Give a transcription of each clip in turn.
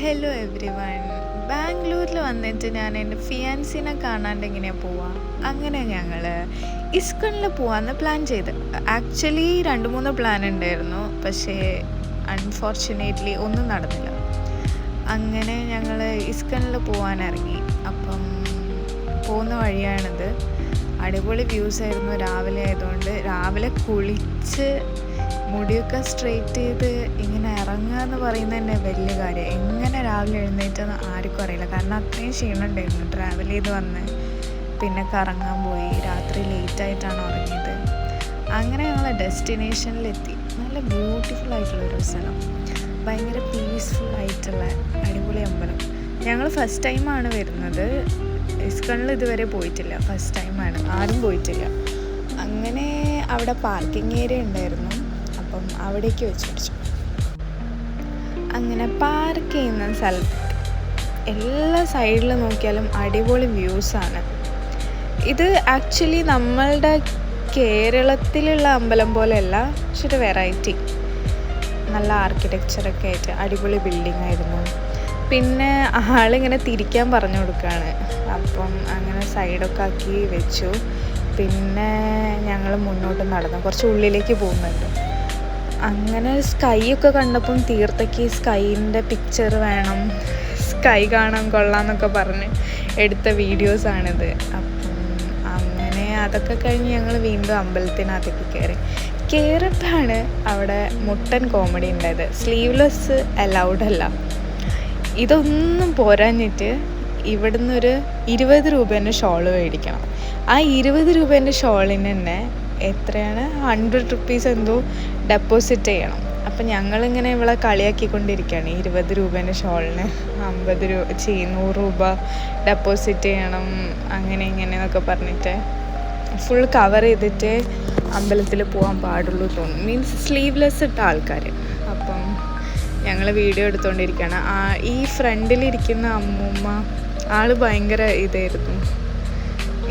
Hello every one. ബാംഗ്ലൂരിൽ വന്നിട്ട് ഞാൻ എൻ്റെ ഫിയാൻസിനെ കാണാണ്ട് എങ്ങനെയാണ് പോവുക. അങ്ങനെ ഞങ്ങൾ ഇസ്കണിൽ പോകാമെന്ന് പ്ലാൻ ചെയ്ത്. ആക്ച്വലി 2-3 പ്ലാൻ ഉണ്ടായിരുന്നു, പക്ഷേ അൺഫോർച്ചുനേറ്റ്ലി ഒന്നും നടന്നില്ല. അങ്ങനെ ഞങ്ങൾ ഇസ്കണിൽ പോകാനിറങ്ങി. അപ്പം പോകുന്ന വഴിയാണിത്. അടിപൊളി വ്യൂസ് ആയിരുന്നു. രാവിലെ ആയതുകൊണ്ട് രാവിലെ കുളിച്ച് മുടിയൊക്കെ സ്ട്രെയിറ്റ് ചെയ്ത് ഇങ്ങനെ ഇറങ്ങുക എന്ന് പറയുന്നത് തന്നെ വലിയ കാര്യം. എങ്ങനെ രാവിലെ എഴുന്നേറ്റെന്ന് ആർക്കും അറിയില്ല, കാരണം അത്രയും ക്ഷീണം ഉണ്ടായിരുന്നു. ട്രാവൽ ചെയ്ത് വന്ന് പിന്നെ കറങ്ങാൻ പോയി. രാത്രി ലേറ്റായിട്ടാണ് ഉറങ്ങിയത്. അങ്ങനെ ഞങ്ങൾ ഡെസ്റ്റിനേഷനിലെത്തി. നല്ല ബ്യൂട്ടിഫുൾ ആയിട്ടുള്ളൊരു സ്ഥലം, ഭയങ്കര പീസ്ഫുൾ ആയിട്ടുള്ള അടിപൊളി അമ്പലം. ഞങ്ങൾ ഫസ്റ്റ് ടൈമാണ് വരുന്നത്. ഇസ്കണിൽ ഇതുവരെ പോയിട്ടില്ല, ഫസ്റ്റ് ടൈമാണ്, ആരും പോയിട്ടില്ല. അങ്ങനെ അവിടെ പാർക്കിംഗ് ഏരിയ ഉണ്ടായിരുന്നു, അപ്പം അവിടേക്ക് വെച്ചു. അങ്ങനെ പാർക്ക് ചെയ്യുന്ന സ്ഥലത്ത് എല്ലാ സൈഡിൽ നോക്കിയാലും അടിപൊളി വ്യൂസാണ്. ഇത് ആക്ച്വലി നമ്മളുടെ കേരളത്തിലുള്ള അമ്പലം പോലെയല്ല, പക്ഷെ ഒരു വെറൈറ്റി. നല്ല ആർക്കിടെക്ചറൊക്കെ ആയിട്ട് അടിപൊളി ബിൽഡിംഗ് ആയിരുന്നു. പിന്നെ ആളിങ്ങനെ തിരിക്കാൻ പറഞ്ഞു കൊടുക്കുകയാണ്. അപ്പം അങ്ങനെ സൈഡൊക്കെ ആക്കി വെച്ചു. പിന്നെ ഞങ്ങൾ മുന്നോട്ട് നടന്നു, കുറച്ച് ഉള്ളിലേക്ക് പോകുന്നുണ്ട്. അങ്ങനെ സ്കൈ ഒക്കെ കണ്ടപ്പം തീർത്തേക്ക് സ്കൈൻ്റെ പിക്ചർ വേണം, സ്കൈ കാണാൻ കൊള്ളാമെന്നൊക്കെ പറഞ്ഞ് എടുത്ത വീഡിയോസാണിത്. അപ്പം അങ്ങനെ അതൊക്കെ കഴിഞ്ഞ് ഞങ്ങൾ വീണ്ടും അമ്പലത്തിനകത്തേക്ക് കയറിയപ്പോഴാണ് അവിടെ മുട്ടൻ കോമഡി ഉണ്ടായത്. സ്ലീവ്ലെസ് അലൗഡ് അല്ല. ഇതൊന്നും പോരാഞ്ഞിട്ട് ഇവിടുന്ന് ഒരു 20 രൂപേൻ്റെ ഷോള് മേടിക്കണം. ആ 20 രൂപേൻ്റെ ഷോളിന് തന്നെ എത്രയാണ്, 100 റുപ്പീസ് എന്തോ ഡെപ്പോസിറ്റ് ചെയ്യണം. അപ്പം ഞങ്ങളിങ്ങനെ ഇവിടെ കളിയാക്കിക്കൊണ്ടിരിക്കുകയാണ്. 20 രൂപേൻ്റെ ഷോളിന് 100 രൂപ ഡെപ്പോസിറ്റ് ചെയ്യണം, അങ്ങനെ ഇങ്ങനെ എന്നൊക്കെ പറഞ്ഞിട്ട് ഫുൾ കവർ ചെയ്തിട്ട് അമ്പലത്തിൽ പോകാൻ പാടുള്ളൂ തോന്നുന്നു. മീൻസ് സ്ലീവ്ലെസ് ഇട്ട ആൾക്കാർ. അപ്പം ഞങ്ങൾ വീഡിയോ എടുത്തുകൊണ്ടിരിക്കുകയാണ്. ഈ ഫ്രണ്ടിലിരിക്കുന്ന അമ്മൂമ്മ, ആൾ ഭയങ്കര ഇതായിരുന്നു,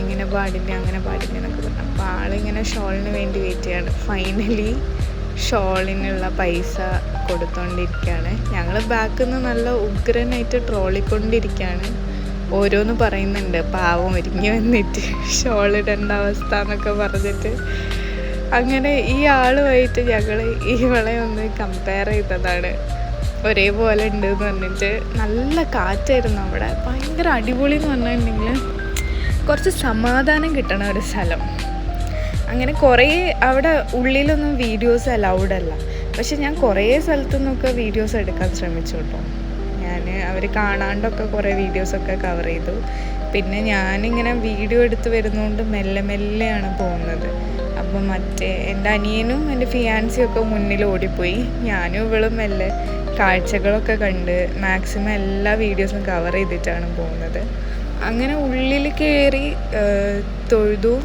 ഇങ്ങനെ പാടില്ല അങ്ങനെ പാടില്ല എന്നൊക്കെ പറഞ്ഞു. അപ്പോൾ ആളിങ്ങനെ ഷോളിന് വേണ്ടി വെയിറ്റ് ചെയ്യാണ്. ഫൈനലി ഷോളിനുള്ള പൈസ കൊടുത്തോണ്ടിരിക്കുകയാണ്. ഞങ്ങൾ ബാക്കിൽ നിന്ന് നല്ല ഉഗ്രനായിട്ട് ട്രോളിക്കൊണ്ടിരിക്കുകയാണ്. ഓരോന്ന് പറയുന്നുണ്ട്, പാവം ഒരുങ്ങി വന്നിട്ട് ഷോളിടേണ്ട അവസ്ഥ എന്നൊക്കെ പറഞ്ഞിട്ട്. അങ്ങനെ ഈ ആളുമായിട്ട് ഞങ്ങൾ ഇവളെ ഒന്ന് കമ്പയർ ചെയ്തതാണ്. ഒരേപോലെ ഉണ്ട് എന്ന് പറഞ്ഞിട്ട്. നല്ല കാറ്റായിരുന്നു അവിടെ, ഭയങ്കര അടിപൊളി എന്ന് പറഞ്ഞിട്ടുണ്ടെങ്കിൽ കുറച്ച് സമാധാനം കിട്ടണ ഒരു സ്ഥലം. അങ്ങനെ കുറേ അവിടെ ഉള്ളിലൊന്നും വീഡിയോസ് അലൗഡ് അല്ല, പക്ഷെ ഞാൻ കുറേ സ്ഥലത്തു നിന്നൊക്കെ വീഡിയോസ് എടുക്കാൻ ശ്രമിച്ചു കേട്ടോ. അവർ കാണാണ്ടൊക്കെ കുറേ വീഡിയോസൊക്കെ കവർ ചെയ്തു. പിന്നെ ഞാനിങ്ങനെ വീഡിയോ എടുത്ത് വരുന്നതുകൊണ്ട് മെല്ലെ മെല്ലെയാണ് പോകുന്നത്. അപ്പം എൻ്റെ അനിയനും എൻ്റെ ഫിയാൻസിയൊക്കെ മുന്നിൽ ഓടിപ്പോയി. ഞാനും ഇവളും മെല്ലെ കാഴ്ചകളൊക്കെ കണ്ട് മാക്സിമം എല്ലാ വീഡിയോസും കവർ ചെയ്തിട്ടാണ് പോകുന്നത്. അങ്ങനെ ഉള്ളിൽ കയറി തൊഴുതു.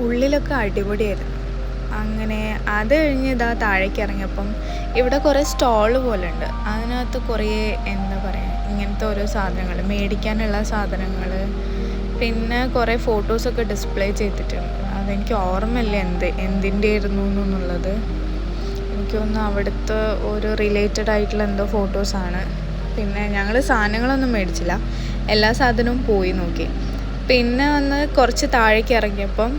ഉള്ളിലൊക്കെ അടിപൊളിയായിരുന്നു. അങ്ങനെ അത് കഴിഞ്ഞ് ഇതാ താഴേക്ക് ഇറങ്ങിയപ്പം ഇവിടെ കുറേ സ്റ്റോള് പോലെ ഉണ്ട്. അതിനകത്ത് കുറേ എന്താ പറയുക, ഇങ്ങനത്തെ ഓരോ സാധനങ്ങൾ, മേടിക്കാനുള്ള സാധനങ്ങൾ, പിന്നെ കുറേ ഫോട്ടോസൊക്കെ ഡിസ്പ്ലേ ചെയ്തിട്ടുണ്ട്. അതെനിക്ക് ഓർമ്മയില്ല എന്തിൻ്റെ ആയിരുന്നു എന്നുള്ളത്. എനിക്ക് തോന്നുന്നു അവിടുത്തെ ഒരു റിലേറ്റഡ് ആയിട്ടുള്ള എന്തോ ഫോട്ടോസാണ്. പിന്നെ ഞങ്ങൾ സാധനങ്ങളൊന്നും മേടിച്ചില്ല, എല്ലാ സാധനവും പോയി നോക്കി. പിന്നെ വന്ന് കുറച്ച് താഴേക്ക് ഇറങ്ങിയപ്പം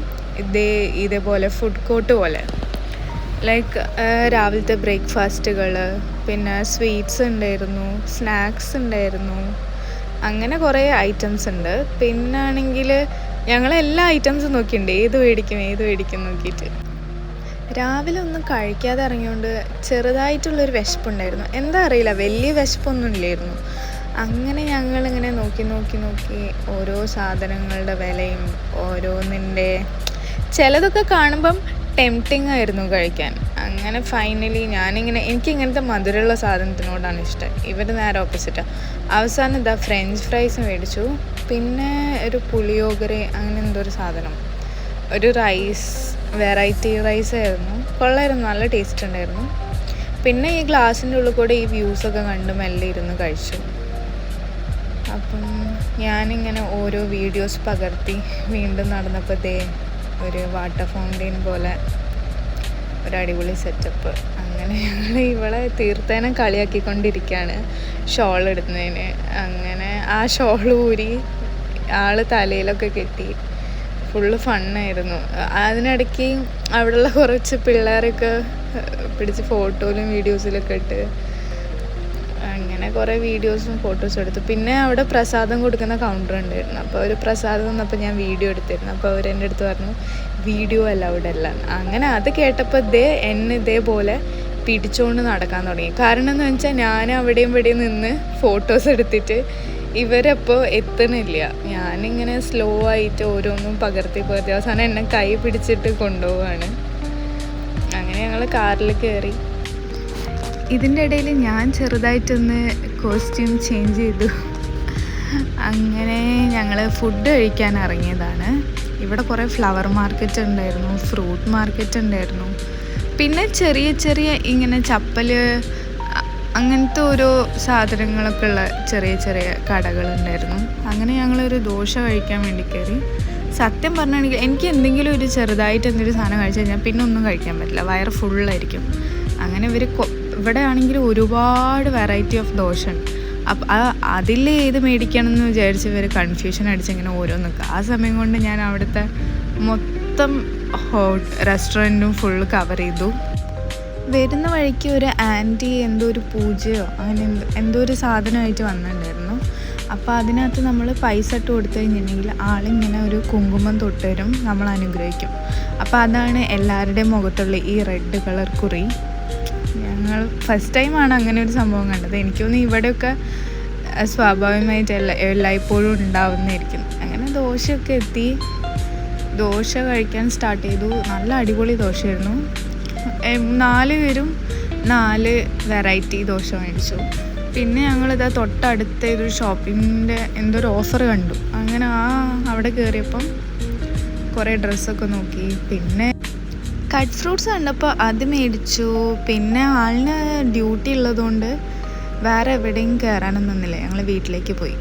ഇതേപോലെ ഫുഡ് കോർട്ട് പോലെ, ലൈക്ക് രാവിലത്തെ ബ്രേക്ക്ഫാസ്റ്റുകൾ, പിന്നെ സ്വീറ്റ്സ് ഉണ്ടായിരുന്നു, സ്നാക്സ് ഉണ്ടായിരുന്നു, അങ്ങനെ കുറേ ഐറ്റംസ് ഉണ്ട്. പിന്നെ ആണെങ്കിൽ ഞങ്ങൾ എല്ലാ ഐറ്റംസും നോക്കിയിട്ടുണ്ട്, ഏത് മേടിക്കും നോക്കിയിട്ട്. രാവിലെ ഒന്നും കഴിക്കാതെ ഇറങ്ങിയോണ്ട് ചെറുതായിട്ടുള്ളൊരു വിശപ്പുണ്ടായിരുന്നു. എന്താ അറിയില്ല, വലിയ വിശപ്പൊന്നും ഇല്ലായിരുന്നു. അങ്ങനെ ഞങ്ങളിങ്ങനെ നോക്കി ഓരോ സാധനങ്ങളുടെ വിലയും ഓരോന്നിൻ്റെ ചിലതൊക്കെ കാണുമ്പം ടെംപ്റ്റിംഗ് ആയിരുന്നു കഴിക്കാൻ. അങ്ങനെ ഫൈനലി എനിക്കിങ്ങനത്തെ മധുരമുള്ള സാധനത്തിനോടാണ് ഇഷ്ടം. ഇവർ നേരെ ഓപ്പോസിറ്റാണ്. അവസാനം ഇതാ ഫ്രഞ്ച് ഫ്രൈസ് മേടിച്ചു. പിന്നെ ഒരു പുളിയോഗരെ അങ്ങനെ എന്തോ ഒരു സാധനം, ഒരു റൈസ്, വെറൈറ്റി റൈസ് ആയിരുന്നു. കൊള്ളായിരുന്നു, നല്ല ടേസ്റ്റ് ഉണ്ടായിരുന്നു. പിന്നെ ഈ ഗ്ലാസിൻ്റെ ഉള്ളിൽ കൂടെ ഈ വ്യൂസൊക്കെ കണ്ട് മെല്ലെ ഇരുന്ന് കഴിച്ചു. അപ്പം ഞാനിങ്ങനെ ഓരോ വീഡിയോസ് പകർത്തി വീണ്ടും നടന്നപ്പോൾ ഒരു വാട്ടർ ഫൗണ്ടെയിൻ പോലെ ഒരു അടിപൊളി സെറ്റപ്പ്. അങ്ങനെ അങ്ങനെ ഞങ്ങൾ ഇവളെ തീർത്തേനെ കളിയാക്കിക്കൊണ്ടിരിക്കുകയാണ് ഷോൾ ഇടുന്നതിന്. അങ്ങനെ ആ ഷോൾ ഊരി ആൾ തലയിലൊക്കെ കെട്ടി. ഫുള്ള് ഫണ്ണായിരുന്നു. അതിനിടയ്ക്ക് അവിടെയുള്ള കുറച്ച് പിള്ളേരൊക്കെ പിടിച്ച് ഫോട്ടോയിലും വീഡിയോസിലൊക്കെ ഇട്ട് അങ്ങനെ കുറേ വീഡിയോസും ഫോട്ടോസും എടുത്തു. പിന്നെ അവിടെ പ്രസാദം കൊടുക്കുന്ന കൗണ്ടർ ഉണ്ടായിരുന്നു. അപ്പോൾ അവർ പ്രസാദം വന്നപ്പോൾ ഞാൻ വീഡിയോ എടുത്തിരുന്നു. അപ്പോൾ അവർ എൻ്റെ അടുത്ത് പറഞ്ഞു വീഡിയോ അലൗഡ് അല്ല. അങ്ങനെ അത് കേട്ടപ്പോൾ എന്നെ ഇതേപോലെ പിടിച്ചുകൊണ്ട് നടക്കാൻ തുടങ്ങി. കാരണം എന്ന് വെച്ചാൽ ഞാൻ അവിടെയും ഇവിടെയും നിന്ന് ഫോട്ടോസ് എടുത്തിട്ട് ഇവരപ്പോൾ എത്തണില്ല. ഞാനിങ്ങനെ സ്ലോ ആയിട്ട് ഓരോന്നും പകർത്തി അവസാനം എന്നെ കൈ പിടിച്ചിട്ട് കൊണ്ടുപോവാണ്. അങ്ങനെ ഞങ്ങൾ കാറിൽ കയറി. ഇതിൻ്റെ ഇടയിൽ ഞാൻ ചെറുതായിട്ടൊന്ന് കോസ്റ്റ്യൂം ചേഞ്ച് ചെയ്തു. അങ്ങനെ ഞങ്ങൾ ഫുഡ് കഴിക്കാൻ ഇറങ്ങിയതാണ്. ഇവിടെ കുറേ ഫ്ലവർ മാർക്കറ്റ് ഉണ്ടായിരുന്നു, ഫ്രൂട്ട് മാർക്കറ്റ് ഉണ്ടായിരുന്നു, പിന്നെ ചെറിയ ചെറിയ ഇങ്ങനെ ചപ്പൽ അങ്ങനത്തെ ഓരോ സാധനങ്ങളൊക്കെ ഉള്ള ചെറിയ ചെറിയ കടകളുണ്ടായിരുന്നു. അങ്ങനെ ഞങ്ങളൊരു ദോശ കഴിക്കാൻ വേണ്ടി കയറി. സത്യം പറഞ്ഞാണെങ്കിൽ എനിക്ക് എന്തെങ്കിലും ഒരു ചെറുതായിട്ട് എന്തെങ്കിലും സാധനം കഴിച്ചു കഴിഞ്ഞാൽ പിന്നെ ഒന്നും കഴിക്കാൻ പറ്റില്ല, വയറ് ഫുള്ളായിരിക്കും. അങ്ങനെ ഇവിടെ ആണെങ്കിൽ ഒരുപാട് വെറൈറ്റി ഓഫ് ദോശ ഉണ്ട്. അപ്പം അതിൽ ഏത് മേടിക്കണം എന്ന് വിചാരിച്ച് ഇവർ കൺഫ്യൂഷൻ അടിച്ചിങ്ങനെ ഓരോന്ന് നിൽക്കുക. ആ സമയം കൊണ്ട് ഞാൻ അവിടുത്തെ മൊത്തം റെസ്റ്റോറൻറ്റും ഫുള്ള് കവർ ചെയ്തു. വരുന്ന വഴിക്ക് ഒരു ആൻറ്റി എന്തോ ഒരു പൂജയോ അങ്ങനെ എന്തോ ഒരു സാധനമായിട്ട് വന്നിട്ടുണ്ടായിരുന്നു. അപ്പോൾ അതിനകത്ത് നമ്മൾ പൈസ ഇട്ട് കൊടുത്തു കഴിഞ്ഞിട്ടുണ്ടെങ്കിൽ ആളിങ്ങനെ ഒരു കുങ്കുമം തൊട്ട് തരും, നമ്മൾ അനുഗ്രഹിക്കും. അപ്പോൾ അതാണ് എല്ലാവരുടെയും മുഖത്തുള്ള ഈ റെഡ് കളർ കുറി. ഞങ്ങൾ ഫസ്റ്റ് ടൈമാണ് അങ്ങനെ ഒരു സംഭവം കണ്ടത്. എനിക്ക് തോന്നുന്നു ഇവിടെയൊക്കെ സ്വാഭാവികമായിട്ട് എല്ലായ്പ്പോഴും ഉണ്ടാവുന്നതായിരിക്കും. അങ്ങനെ ദോശയൊക്കെ എത്തി. ദോശ കഴിക്കാൻ സ്റ്റാർട്ട് ചെയ്തു. നല്ല അടിപൊളി ദോശയായിരുന്നു. 4 പേരും 4 വെറൈറ്റി ദോശ മേടിച്ചു. പിന്നെ ഞങ്ങളിതാ തൊട്ടടുത്ത ഒരു ഷോപ്പിങ്ങിൻ്റെ എന്തോ ഒരു ഓഫർ കണ്ടു. അങ്ങനെ അവിടെ കയറിയപ്പം കുറേ ഡ്രസ്സൊക്കെ നോക്കി. പിന്നെ കട്ട് ഫ്രൂട്ട്സ് കണ്ടപ്പോൾ അത് മേടിച്ചു. പിന്നെ ആളിന് ഡ്യൂട്ടി ഉള്ളതുകൊണ്ട് വേറെ എവിടെയും കയറാനൊന്നും നിന്നില്ല. ഞങ്ങൾ വീട്ടിലേക്ക് പോയി.